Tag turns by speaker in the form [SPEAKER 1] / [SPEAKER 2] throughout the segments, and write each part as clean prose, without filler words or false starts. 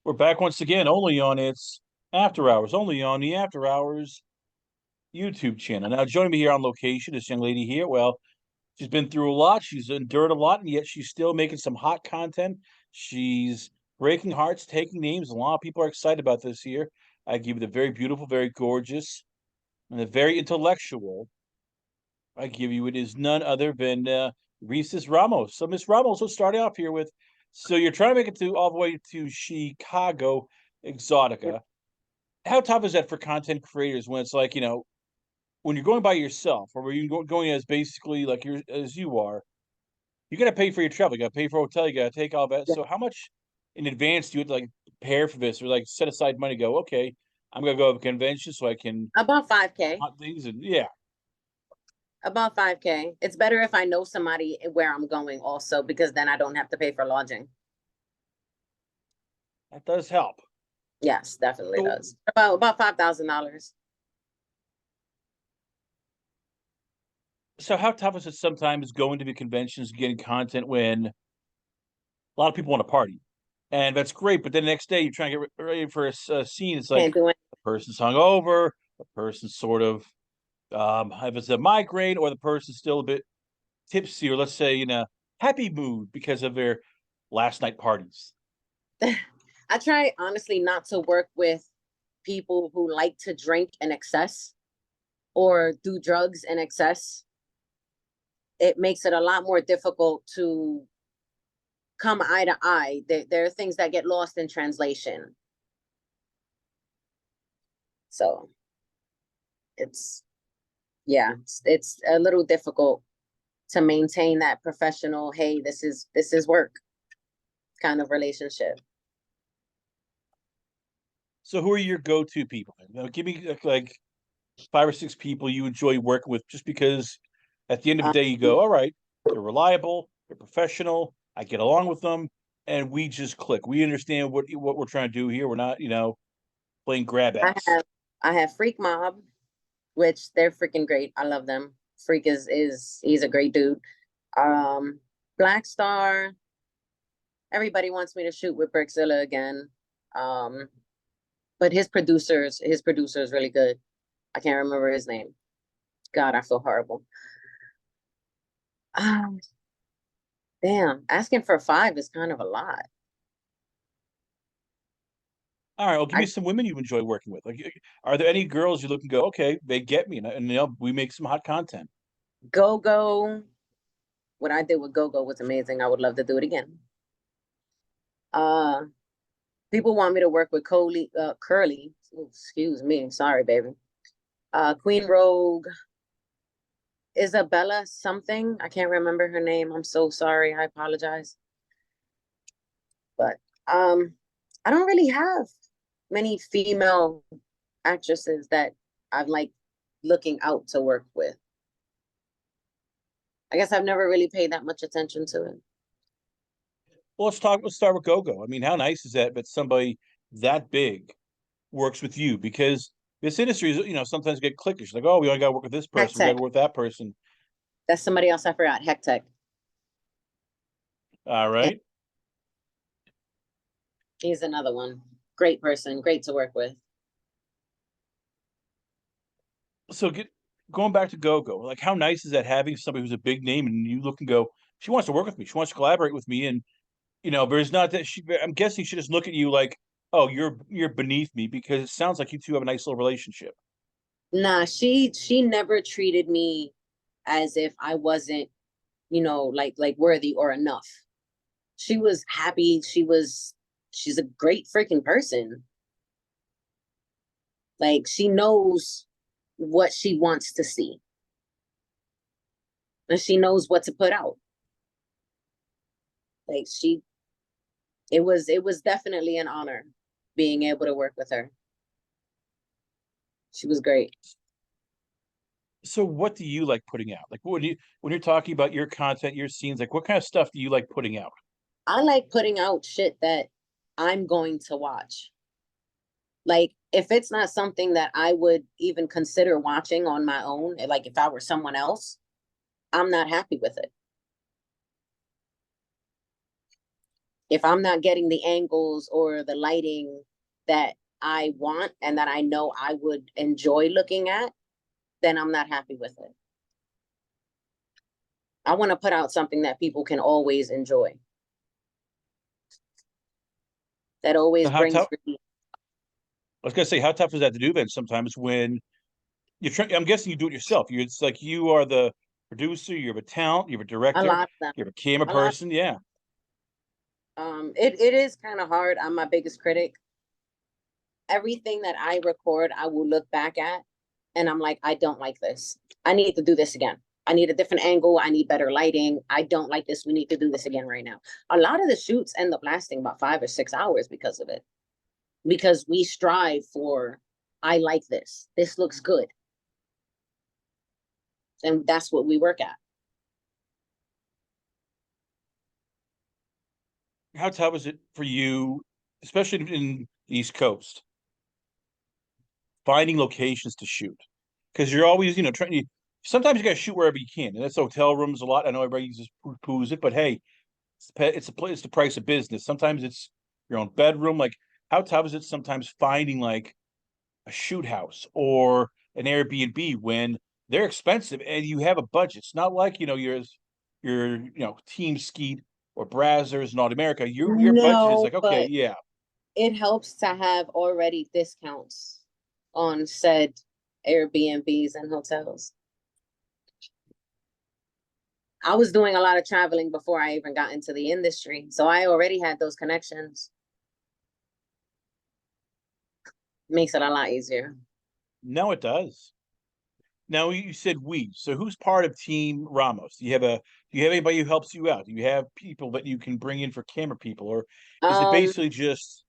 [SPEAKER 1] We're back once again, only on its After Hours, only on the After Hours YouTube channel. Now, joining me here on location, this young lady here, well, she's been through a lot, she's endured a lot, and yet she's still making some hot content. She's breaking hearts, taking names. A lot of people are excited about this here. I give you the very beautiful, very gorgeous, and the very intellectual. I give you it is none other than Reeses Ramos. So, Miss Ramos, let's start off here with. So you're trying to make it to all the way to Chicago Exotica. How tough is that for content creators when it's like, when you're going by yourself or when you're going as basically like you're as you are, you got to pay for your travel, you got to pay for hotel, you got to take all that.
[SPEAKER 2] Yeah.
[SPEAKER 1] So how much in advance do you have to like prepare for this or like set aside money? Go, okay, I'm gonna go to a convention so I can
[SPEAKER 2] About 5K.
[SPEAKER 1] hot things and yeah,
[SPEAKER 2] About 5K. It's better if I know somebody where I'm going also, because then I don't have to pay for lodging.
[SPEAKER 1] that does help.
[SPEAKER 2] Yes, definitely
[SPEAKER 1] So
[SPEAKER 2] does. About $5,000.
[SPEAKER 1] so how tough is it sometimes going to the conventions, getting content when a lot of people want to party, and that's great. But then the next day you're trying to get ready for a scene. It's like
[SPEAKER 2] Can't do it.
[SPEAKER 1] the person's hungover, the person's sort of if it's a migraine, or the person's still a bit tipsy, or let's say in a happy mood because of their last night parties.
[SPEAKER 2] I try honestly not to work with people who like to drink in excess or do drugs in excess. It makes it a lot more difficult to come eye to eye. There are things that get lost in translation. So it's, yeah, it's a little difficult to maintain that professional, hey, this is work kind of relationship.
[SPEAKER 1] So who are your go-to people? Give me like 5 or 6 people you enjoy working with, just because at the end of the
[SPEAKER 2] Um,
[SPEAKER 1] day you go, all right, they're reliable, they're professional, I get along with them, and we just click. We understand what we're trying to do here. We're not, playing grab
[SPEAKER 2] I
[SPEAKER 1] ass.
[SPEAKER 2] have I have Freak Mob, which they're freaking great. I love them. Freak is he's a great dude. Um, Black Star. Everybody wants me to shoot with Brickzilla again. Um, but his producer is really good. I can't remember his name. God, I feel horrible. Um, damn, asking for five is kind of a lot.
[SPEAKER 1] All right, well, give me
[SPEAKER 2] I
[SPEAKER 1] some women you enjoy working with. Like, are there any girls you look and go, okay, they get me, and we make some hot content.
[SPEAKER 2] Go Go. What I did with Go Go was amazing. I would love to do it again. Uh, People want me to work with Curly. Ooh, excuse me, sorry, baby. Queen Rogue, Isabella something. I can't remember her name. I'm so sorry. I apologize. But um, I don't really have many female actresses that I'm like looking out to work with. I guess I've never really paid that much attention to it.
[SPEAKER 1] Well, let's talk. Let's start with GoGo. I mean, how nice is that somebody that big works with you? Because this industry is, sometimes get cliquish. Like, oh, we only got to work with this
[SPEAKER 2] Heck
[SPEAKER 1] person. We got to
[SPEAKER 2] Tech.
[SPEAKER 1] work with that person.
[SPEAKER 2] That's somebody else I forgot. Heck Tech.
[SPEAKER 1] All
[SPEAKER 2] And
[SPEAKER 1] right.
[SPEAKER 2] he's another one. Great person. Great to work with.
[SPEAKER 1] So going back to GoGo, like, how nice is that having somebody who's a big name and you look and go, she wants to work with me. She wants to collaborate with me, and there's not that she. I'm guessing she just look at you like, oh, you're beneath me, because it sounds like you two have a nice little relationship.
[SPEAKER 2] Nah, she never treated me as if I wasn't, like worthy or enough. She was happy. She's a great freaking person. Like she knows what she wants to see. And she knows what to put out. Like it was definitely an honor being able to work with her. She was great.
[SPEAKER 1] So what do you like putting out? Like, when you're talking about your content, your scenes, like what kind of stuff do you like putting out?
[SPEAKER 2] I like putting out shit that I'm going to watch. Like if it's not something that I would even consider watching on my own, like if I were someone else, I'm not happy with it. If I'm not getting the angles or the lighting that I want and that I know I would enjoy looking at, then I'm not happy with it. I want to put out something that people can always enjoy. That
[SPEAKER 1] Now,
[SPEAKER 2] always
[SPEAKER 1] how
[SPEAKER 2] brings
[SPEAKER 1] tough?
[SPEAKER 2] relief.
[SPEAKER 1] I was gonna say, how tough is that to do then? Sometimes when you're trying, I'm guessing you do it yourself. It's like you are the producer, you have a talent, you have a
[SPEAKER 2] A
[SPEAKER 1] director,
[SPEAKER 2] lot of them.
[SPEAKER 1] you have a camera
[SPEAKER 2] A lot.
[SPEAKER 1] person. Yeah.
[SPEAKER 2] It is kind of hard. I'm my biggest critic. Everything that I record, I will look back at and I'm like, I don't like this. I need to do this again. I need a different angle. I need better lighting. I don't like this. We need to do this again right now. A lot of the shoots end up lasting about 5 or 6 hours because of it. Because we strive for, I like this. This looks good. And that's what we work at.
[SPEAKER 1] How tough is it for you, especially in the East Coast, finding locations to shoot? Because you're always, trying to. Sometimes you got to shoot wherever you can, and that's hotel rooms a lot. I know everybody just poo-poos it, but hey, it's the price of business. Sometimes it's your own bedroom. Like, how tough is it sometimes finding like a shoot house or an Airbnb when they're expensive and you have a budget? It's not like your Team Skeet or Brazzers and Auto America. Your budget is
[SPEAKER 2] No,
[SPEAKER 1] like, okay,
[SPEAKER 2] but
[SPEAKER 1] yeah.
[SPEAKER 2] it helps to have already discounts on said Airbnbs and hotels. I was doing a lot of traveling before I even got into the industry. So I already had those connections. Makes it a lot easier.
[SPEAKER 1] No, it does. Now you said we. So who's part of Team Ramos? Do you have anybody who helps you out? Do you have people that you can bring in for camera people, or is it
[SPEAKER 2] Um,
[SPEAKER 1] basically just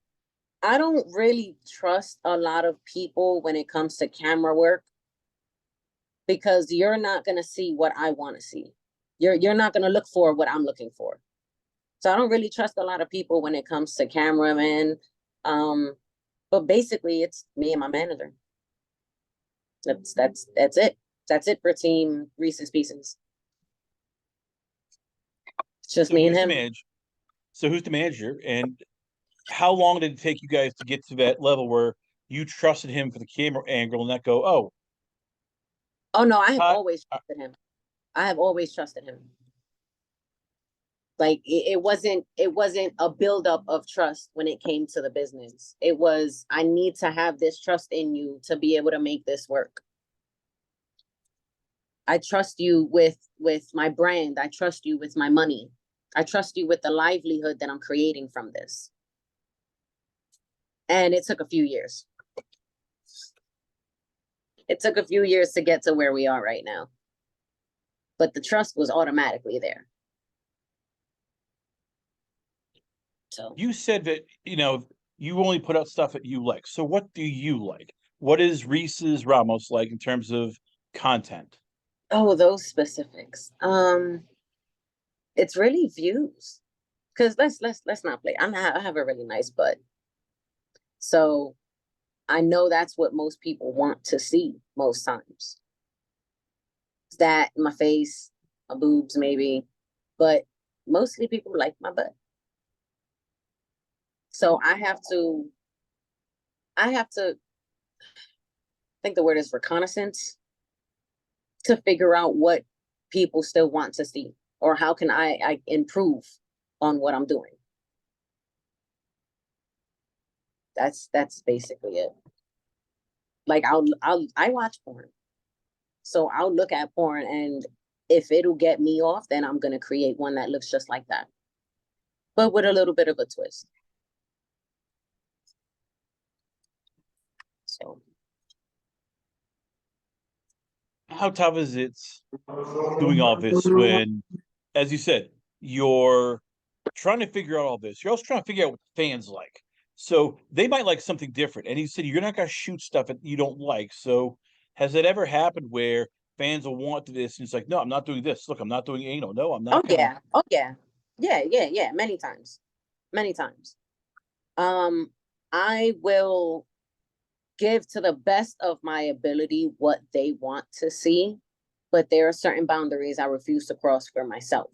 [SPEAKER 2] I don't really trust a lot of people when it comes to camera work because you're not gonna see what I want to see. You're not gonna look for what I'm looking for. So I don't really trust a lot of people when it comes to cameramen. Um, but basically it's me and my manager. That's it. That's it for Team Reese's Pieces. It's just
[SPEAKER 1] so
[SPEAKER 2] me and
[SPEAKER 1] who's the
[SPEAKER 2] him.
[SPEAKER 1] manager? So who's the manager, and how long did it take you guys to get to that level where you trusted him for the camera angle and not go, oh,
[SPEAKER 2] Oh no, I have
[SPEAKER 1] hi,
[SPEAKER 2] always trusted him. I have always trusted him. Like it wasn't a buildup of trust when it came to the business. It was I need to have this trust in you to be able to make this work. I trust you with my brand. I trust you with my money. I trust you with the livelihood that I'm creating from this. And it took a few years. It took a few years to get to where we are right now. But the trust was automatically there. So
[SPEAKER 1] you said that you only put out stuff that you like. So what do you like? What is Reese's Ramos like in terms of content?
[SPEAKER 2] oh, those specifics. It's really views. Because let's not play. I have a really nice butt. So I know that's what most people want to see most times. It's that my face, my boobs, maybe, but mostly people like my butt. So I have to think the word is reconnaissance to figure out what people still want to see or how can I improve on what I'm doing. That's basically it. Like I watch porn. So I'll look at porn and if it'll get me off, then I'm gonna create one that looks just like that. But with a little bit of a twist. So
[SPEAKER 1] How tough is it doing all this when, as you said, you're trying to figure out all this. You're also trying to figure out what the fans like. So they might like something different. And he said you're not going to shoot stuff that you don't like. So has it ever happened where fans will want this and it's like, no, I'm not doing this. Look, I'm not doing anal. No, I'm
[SPEAKER 2] oh
[SPEAKER 1] not gonna.
[SPEAKER 2] yeah. Oh yeah. Yeah. Many times. Many times. Um, I will give to the best of my ability what they want to see, but there are certain boundaries I refuse to cross for myself.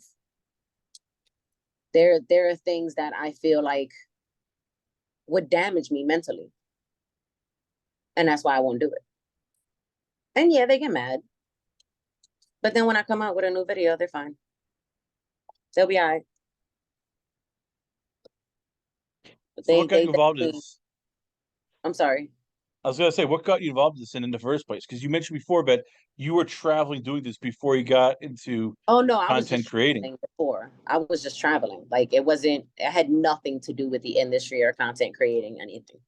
[SPEAKER 2] There are things that I feel like would damage me mentally. And that's why I won't do it. And yeah, they get mad. But then when I come out with a new video, they're fine. They'll be all right. But
[SPEAKER 1] So what got
[SPEAKER 2] they
[SPEAKER 1] you involved in
[SPEAKER 2] definitely,
[SPEAKER 1] this?
[SPEAKER 2] I'm sorry.
[SPEAKER 1] I was gonna say, what got you involved in this in the first place? Because you mentioned before, but you were traveling doing this before you got into
[SPEAKER 2] Oh no, I was
[SPEAKER 1] content
[SPEAKER 2] just
[SPEAKER 1] creating.
[SPEAKER 2] traveling before. I was just traveling. Like it had nothing to do with the industry or content creating anything.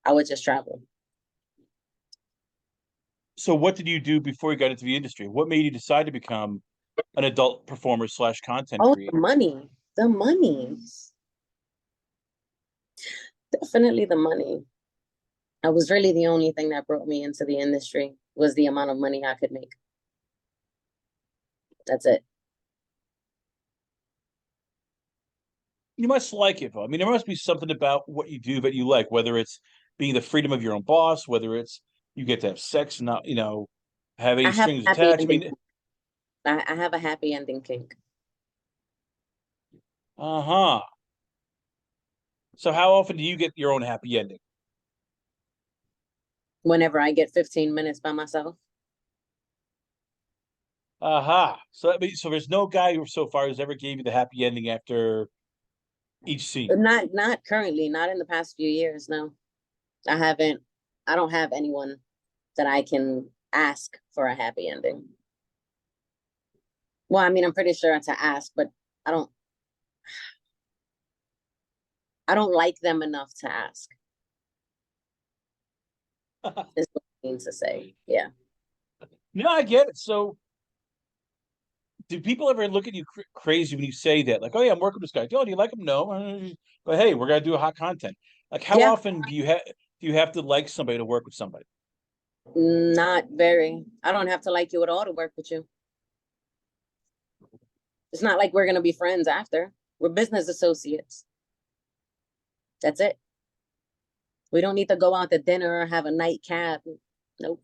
[SPEAKER 2] I would just travel.
[SPEAKER 1] So what did you do before you got into the industry? What made you decide to become an adult performer slash content
[SPEAKER 2] Oh, the
[SPEAKER 1] creator?
[SPEAKER 2] money. The money. Definitely the money. I was really the only thing that brought me into the industry was the amount of money I could make. That's it.
[SPEAKER 1] You must like it, though. I mean, there must be something about what you do that you like, whether it's being the freedom of your own boss, whether it's you get to have sex and not, have
[SPEAKER 2] I
[SPEAKER 1] any
[SPEAKER 2] have
[SPEAKER 1] strings
[SPEAKER 2] a happy
[SPEAKER 1] attached. I
[SPEAKER 2] ending.
[SPEAKER 1] mean,
[SPEAKER 2] I have a happy ending kink.
[SPEAKER 1] uh-huh. So how often do you get your own happy ending?
[SPEAKER 2] Whenever I get 15 minutes by myself.
[SPEAKER 1] Aha. So so there's no guy who so far who's ever gave you the happy ending after each scene.
[SPEAKER 2] But not currently, not in the past few years, no. I haven't I don't have anyone that I can ask for a happy ending. Well, I mean, I'm pretty sure to ask, but I don't I don't like them enough to ask. Is what I mean to say. Yeah.
[SPEAKER 1] No, I get it. So do people ever look at you crazy when you say that? Like, oh yeah, I'm working with this guy. Oh, do you like him? No. But hey, we're gonna do a hot content. Like, how
[SPEAKER 2] Yeah.
[SPEAKER 1] often do you have to like somebody to work with somebody?
[SPEAKER 2] Not very. I don't have to like you at all to work with you. It's not like we're gonna be friends after. We're business associates. That's it. We don't need to go out to dinner or have a nightcap. Nope.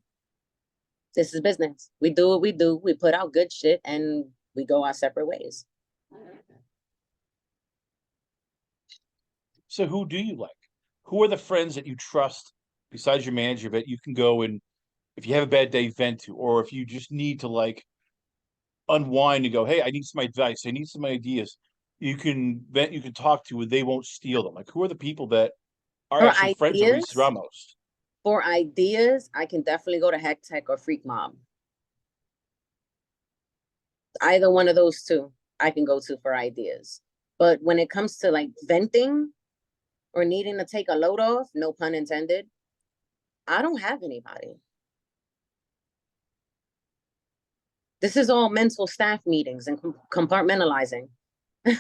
[SPEAKER 2] This is business. We do what we do. We put out good shit and we go our separate ways.
[SPEAKER 1] So who do you like? Who are the friends that you trust besides your manager that you can go and if you have a bad day, vent to, or if you just need to like unwind and go, hey, I need some advice, I need some ideas. You can vent, you can talk to, and they won't steal them. Like, who are the people that are
[SPEAKER 2] For
[SPEAKER 1] actually friends of Reeses
[SPEAKER 2] ideas,
[SPEAKER 1] Ramos?
[SPEAKER 2] I can definitely go to Heck Tech or Freak Mob. Either one of those two, I can go to for ideas. But when it comes to like venting or needing to take a load off, no pun intended, I don't have anybody. This is all mental staff meetings and compartmentalizing. I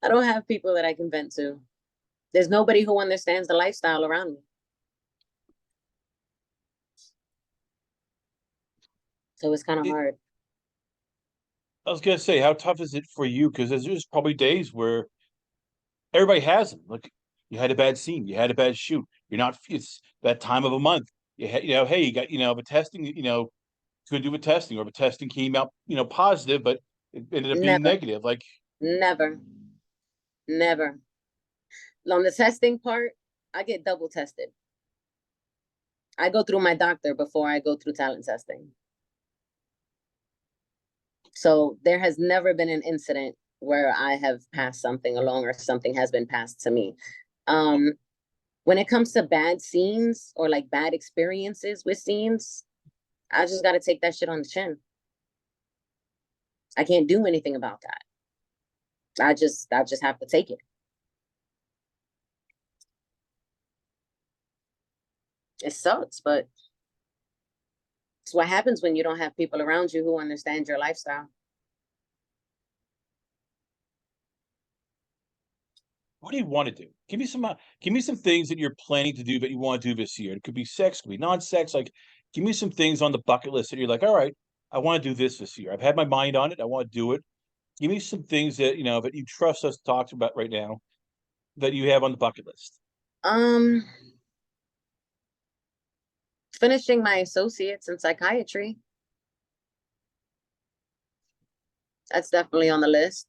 [SPEAKER 2] don't have people that I can vent to. There's nobody who understands the lifestyle around me. So it's kind of
[SPEAKER 1] It,
[SPEAKER 2] hard.
[SPEAKER 1] I was gonna say, how tough is it for you? Because there's probably days where everybody has them. Like, you had a bad scene, you had a bad shoot. You're not. It's that time of a month. Hey, you got the testing. Could do with testing, or the testing came out positive, but it ended up being
[SPEAKER 2] Never,
[SPEAKER 1] negative. Like,
[SPEAKER 2] never, never. On the testing part, I get double tested. I go through my doctor before I go through talent testing. So there has never been an incident where I have passed something along or something has been passed to me. Um, when it comes to bad scenes or like bad experiences with scenes, I just got to take that shit on the chin. I can't do anything about that. I just have to take it. It sucks, but it's what happens when you don't have people around you who understand your lifestyle.
[SPEAKER 1] what do you want to do? Give me some things that you're planning to do that you want to do this year. It could be sex, could be non-sex. Like, give me some things on the bucket list that you're like, all right, I want to do this year. I've had my mind on it. I want to do it. Give me some things that that you trust us to talk about right now that you have on the bucket list.
[SPEAKER 2] Um, finishing my associates in psychiatry. That's definitely on the list.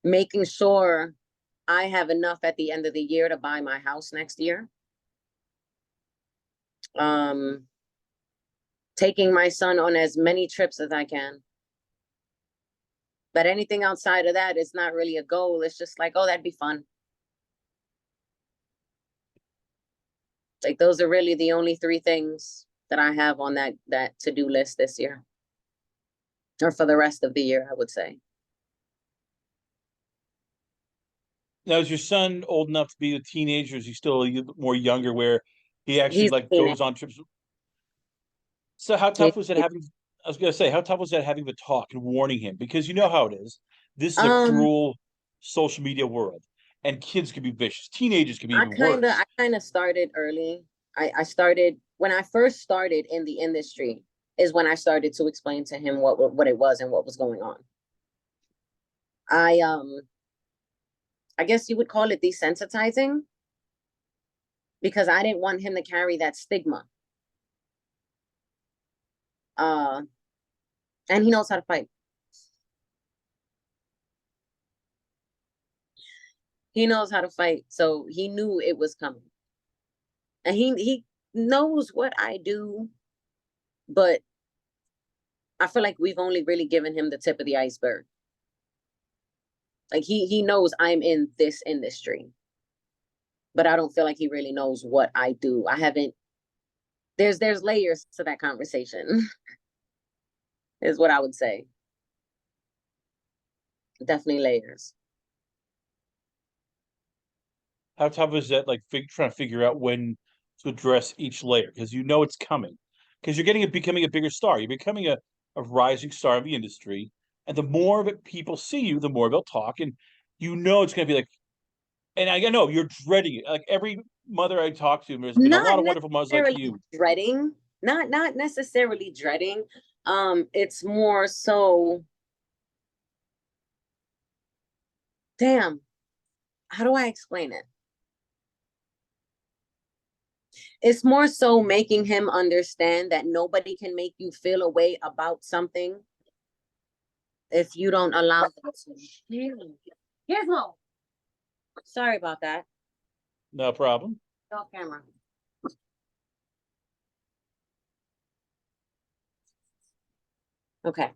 [SPEAKER 2] Making sure I have enough at the end of the year to buy my house next year. Taking my son on as many trips as I can. But anything outside of that is not really a goal. It's just like, oh, that'd be fun. Like those are really the only three things that I have on that to-do list this year. Or for the rest of the year, I would say.
[SPEAKER 1] Now, is your son old enough to be a teenager? Is he still a little bit more younger where he actually
[SPEAKER 2] He's
[SPEAKER 1] like
[SPEAKER 2] seen it.
[SPEAKER 1] goes on trips? So how tough was it having, I was gonna say, how tough was that having the talk and warning him? Because you know how it is. This is a
[SPEAKER 2] Um,
[SPEAKER 1] cruel social media world, and kids can be vicious. Teenagers can be
[SPEAKER 2] I
[SPEAKER 1] even
[SPEAKER 2] kind of I
[SPEAKER 1] worse.
[SPEAKER 2] kind of started early. I started when I first started in the industry is when I started to explain to him what it was and what was going on. I I guess you would call it desensitizing because I didn't want him to carry that stigma. Uh, and he knows how to fight. He knows how to fight, so he knew it was coming, and he knows what I do, but I feel like we've only really given him the tip of the iceberg. Like he knows I'm in this industry, but I don't feel like he really knows what I do. I haven't. There's layers to that conversation, is what I would say. Definitely layers.
[SPEAKER 1] How tough is that? Like trying to figure out when to address each layer because you know it's coming. Because you're becoming a bigger star. You're becoming a rising star of the industry, and the more of it people see you, the more they'll talk, and you know it's going to be like. And I know you're dreading it. Like every mother I talk to, there's been a
[SPEAKER 2] Not
[SPEAKER 1] lot of wonderful mothers like
[SPEAKER 2] necessarily
[SPEAKER 1] you.
[SPEAKER 2] dreading. Not necessarily dreading. It's more so. Damn. How do I explain it? It's more so making him understand that nobody can make you feel a way about something if you don't allow them to. Here's Mo. Sorry about that.
[SPEAKER 1] No problem.
[SPEAKER 2] Off camera. Okay.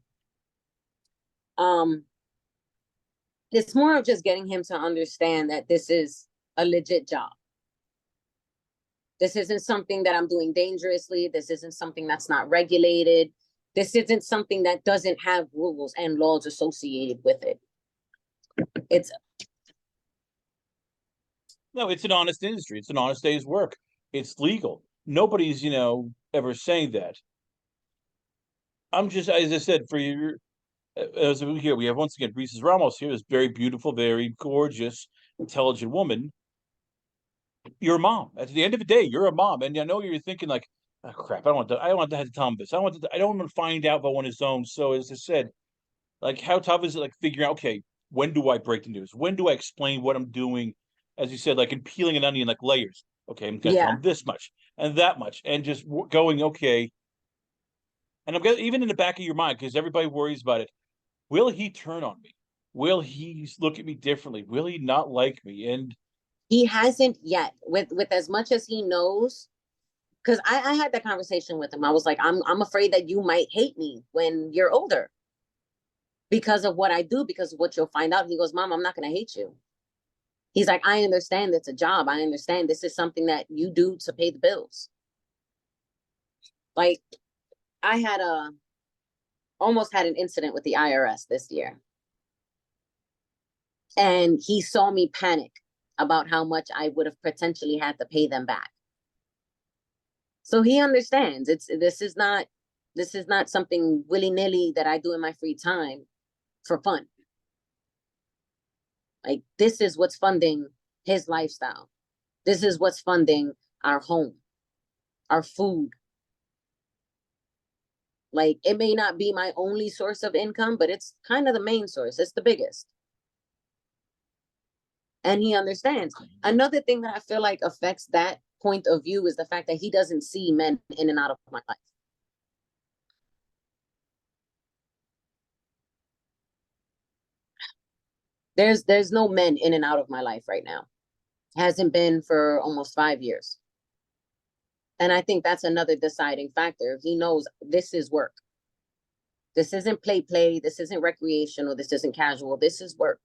[SPEAKER 2] Um, it's more of just getting him to understand that this is a legit job. This isn't something that I'm doing dangerously. This isn't something that's not regulated. This isn't something that doesn't have rules and laws associated with it. It's
[SPEAKER 1] No, it's an honest industry. It's an honest day's work. It's legal. Nobody's, ever saying that. I'm just, as I said, for you, as we here, we have once again Reeses Ramos here, this very beautiful, very gorgeous, intelligent woman. You're a mom. At the end of the day, you're a mom, and I know you're thinking like, "Oh crap, I don't want to have to tell him this. I don't want to find out about on his own." So, as I said, like, how tough is it, like figuring out, okay, when do I break the news? When do I explain what I'm doing? As you said, like in peeling an onion, like layers. Okay, I'm gonna tell
[SPEAKER 2] yeah.
[SPEAKER 1] him this much and that much, and just going, okay. And I'm gonna even in the back of your mind because everybody worries about it. Will he turn on me? Will he look at me differently? Will he not like me? And
[SPEAKER 2] He hasn't yet. With as much as he knows, because I had that conversation with him. I was like, I'm afraid that you might hate me when you're older because of what I do, because of what you'll find out. He goes, Mom, I'm not gonna hate you. He's like, I understand it's a job. I understand this is something that you do to pay the bills. Like I had a almost had an incident with the IRS this year. And he saw me panic about how much I would have potentially had to pay them back. So he understands this is not something willy-nilly that I do in my free time for fun. Like this is what's funding his lifestyle. This is what's funding our home, our food. Like it may not be my only source of income, but it's kind of the main source. It's the biggest. And he understands. Another thing that I feel like affects that point of view is the fact that he doesn't see men in and out of my life. There's no men in and out of my life right now. Hasn't been for almost 5 years. And I think that's another deciding factor. He knows this is work. This isn't play, this isn't recreational, this isn't casual, this is work.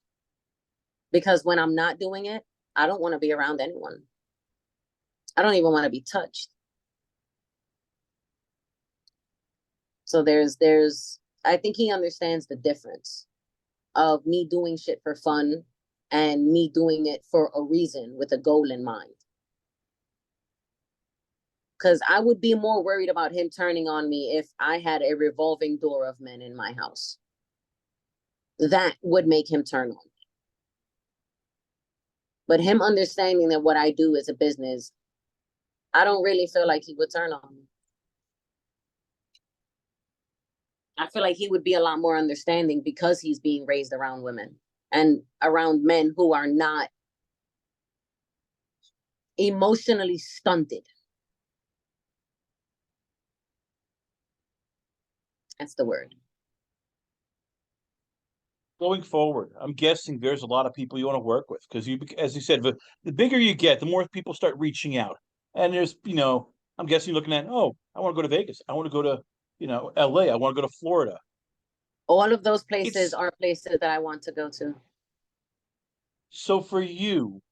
[SPEAKER 2] Because when I'm not doing it, I don't want to be around anyone. I don't even want to be touched. So I think he understands the difference of me doing shit for fun and me doing it for a reason with a goal in mind. Because I would be more worried about him turning on me if I had a revolving door of men in my house. That would make him turn on me. But him understanding that what I do is a business, I don't really feel like he would turn on me. I feel like he would be a lot more understanding because he's being raised around women and around men who are not emotionally stunted. That's the word.
[SPEAKER 1] Going forward, I'm guessing there's a lot of people you want to work with because you, as you said, the bigger you get, the more people start reaching out. And there's, I'm guessing you're looking at, oh, I want to go to Vegas. I want to go to, LA. I want to go to Florida.
[SPEAKER 2] All of those places
[SPEAKER 1] It's
[SPEAKER 2] are places that I want to go to.
[SPEAKER 1] so for you,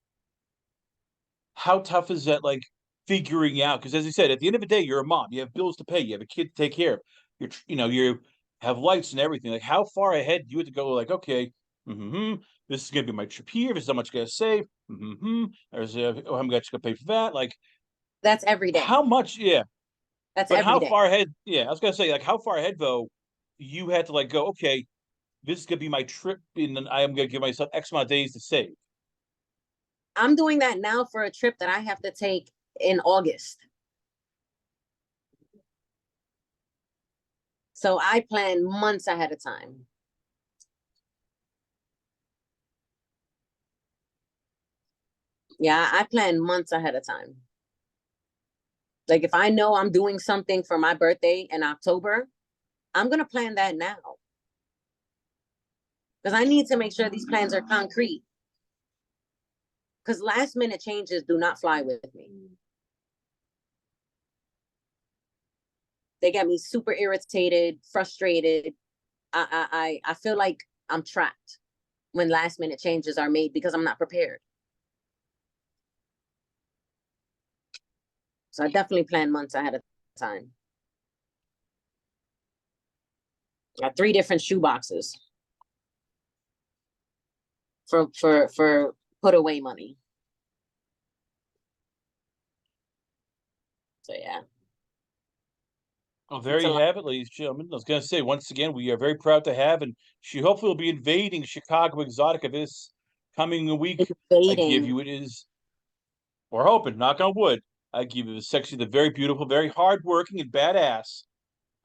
[SPEAKER 1] how tough is that like figuring out? Because as you said, at the end of the day, you're a mom. You have bills to pay. You have a kid to take care of. You have lights and everything. Like how far ahead do you have to go? Like, okay, this is gonna be my trip here. This is how much I gotta save. There's how much I gotta pay for that. Like
[SPEAKER 2] That's every day.
[SPEAKER 1] how much? Yeah,
[SPEAKER 2] That's
[SPEAKER 1] but
[SPEAKER 2] every
[SPEAKER 1] how
[SPEAKER 2] day.
[SPEAKER 1] far ahead? Yeah, I was gonna say like how far ahead though. You had to like go. Okay, this is gonna be my trip, and I am gonna give myself X amount of days to save.
[SPEAKER 2] I'm doing that now for a trip that I have to take in August. So I plan months ahead of time. Yeah, I plan months ahead of time. Like if I know I'm doing something for my birthday in October, I'm going to plan that now. Because I need to make sure these plans are concrete. Because last minute changes do not fly with me. They get me super irritated, frustrated. I feel like I'm trapped when last minute changes are made because I'm not prepared. So I definitely plan months ahead of time. I got 3 different shoe boxes for put away money. So yeah.
[SPEAKER 1] Well, there you have it, ladies and gentlemen. I was going to say, once again, we are very proud to have, and she hopefully will be invading Chicago Exotica this coming week. I give
[SPEAKER 2] Invading.
[SPEAKER 1] you it is, we're hoping, knock on wood. I give you the sexy, the very beautiful, very hardworking, and badass.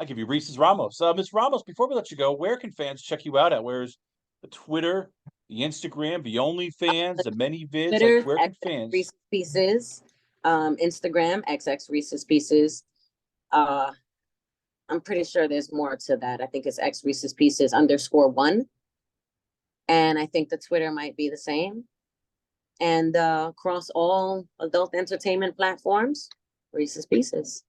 [SPEAKER 1] I give you Reeses Ramos. Miss Ramos, before we let you go, where can fans check you out at? Where's the Twitter, the Instagram, the OnlyFans, the many vids? Like,
[SPEAKER 2] Twitter,
[SPEAKER 1] where can
[SPEAKER 2] XX
[SPEAKER 1] fans?
[SPEAKER 2] Reese's Pieces. Instagram, XX Reese's Pieces. Uh, I'm pretty sure there's more to that. I think it's X Reese's Pieces _1. And I think the Twitter might be the same. And across all adult entertainment platforms, Reese's Pieces.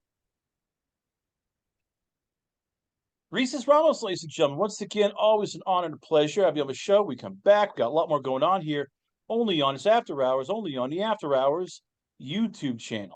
[SPEAKER 1] Reeses Ramos, ladies and gentlemen, once again, always an honor and a pleasure. Have you on the show. We come back. We got a lot more going on here, only on its After Hours, only on the After Hours YouTube channel.